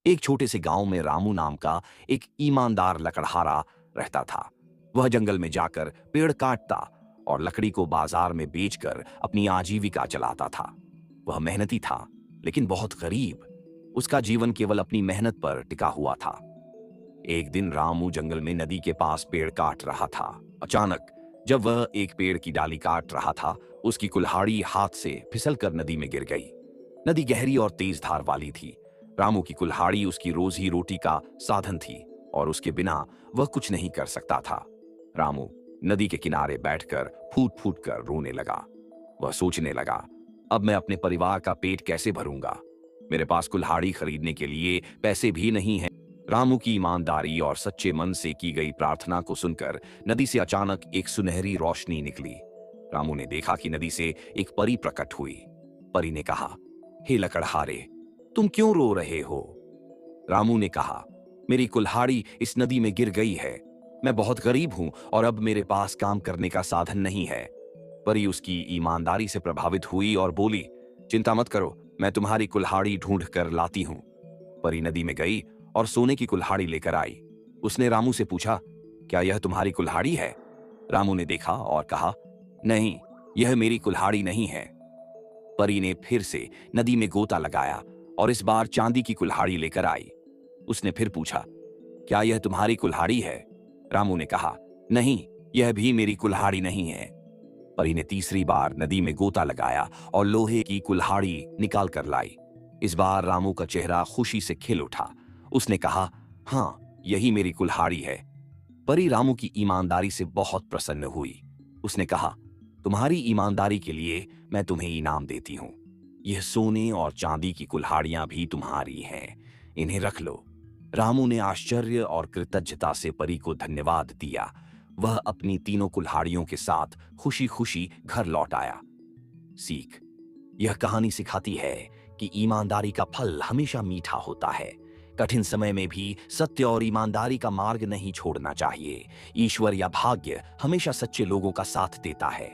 एक छोटे से गांव में रामू नाम का एक ईमानदार लकड़हारा रहता था। वह जंगल में जाकर पेड़ काटता और लकड़ी को बाजार में बेचकर अपनी आजीविका चलाता था। वह मेहनती था, लेकिन बहुत गरीब। उसका जीवन केवल अपनी मेहनत पर टिका हुआ था। एक दिन रामू जंगल में नदी के पास पेड़ काट रहा था। अचानक जब वह एक पेड़ की डाली काट रहा था, उसकी कुल्हाड़ी हाथ से फिसलकर नदी में गिर गई। नदी गहरी और तेज धार वाली थी। रामू की कुल्हाड़ी उसकी रोजी रोटी का साधन थी और उसके बिना वह कुछ नहीं कर सकता था। रामू नदी के किनारे बैठकर फूट फूट कर रोने लगा। वह सोचने लगा, अब मैं अपने परिवार का पेट कैसे भरूंगा? मेरे पास कुल्हाड़ी खरीदने के लिए पैसे भी नहीं हैं। रामू की ईमानदारी और सच्चे मन से की गई प्रार्थना को सुनकर नदी से अचानक एक सुनहरी रोशनी निकली। रामू ने देखा कि नदी से एक परी प्रकट हुई। परी ने कहा, हे लकड़हारे, तुम क्यों रो रहे हो? रामू ने कहा, मेरी कुल्हाड़ी इस नदी में गिर गई है। मैं बहुत गरीब हूं और अब मेरे पास काम करने का साधन नहीं है। परी उसकी ईमानदारी से प्रभावित हुई और बोली, चिंता मत करो, मैं तुम्हारी कुल्हाड़ी ढूंढ कर लाती हूं। परी नदी में गई और सोने की कुल्हाड़ी लेकर आई। उसने रामू से पूछा, क्या यह तुम्हारी कुल्हाड़ी है? रामू ने देखा और कहा, नहीं, यह मेरी कुल्हाड़ी नहीं है। परी ने फिर से नदी में गोता लगाया और इस बार चांदी की कुल्हाड़ी लेकर आई। उसने फिर पूछा, क्या यह तुम्हारी कुल्हाड़ी है? रामू ने कहा, नहीं, यह भी मेरी कुल्हाड़ी नहीं है। परी ने तीसरी बार नदी में गोता लगाया और लोहे की कुल्हाड़ी निकाल कर लाई। इस बार रामू का चेहरा खुशी से खिल उठा। उसने कहा, हाँ, यही मेरी कुल्हाड़ी है। परी रामू की ईमानदारी से बहुत प्रसन्न हुई। उसने कहा, तुम्हारी ईमानदारी के लिए मैं तुम्हें इनाम देती हूं। यह सोने और चांदी की कुल्हाड़ियां भी तुम्हारी हैं, इन्हें रख लो। रामू ने आश्चर्य और कृतज्ञता से परी को धन्यवाद दिया। वह अपनी तीनों कुल्हाड़ियों के साथ खुशी खुशी घर लौट आया। सीख, यह कहानी सिखाती है कि ईमानदारी का फल हमेशा मीठा होता है। कठिन समय में भी सत्य और ईमानदारी का मार्ग नहीं छोड़ना चाहिए। ईश्वर या भाग्य हमेशा सच्चे लोगों का साथ देता है।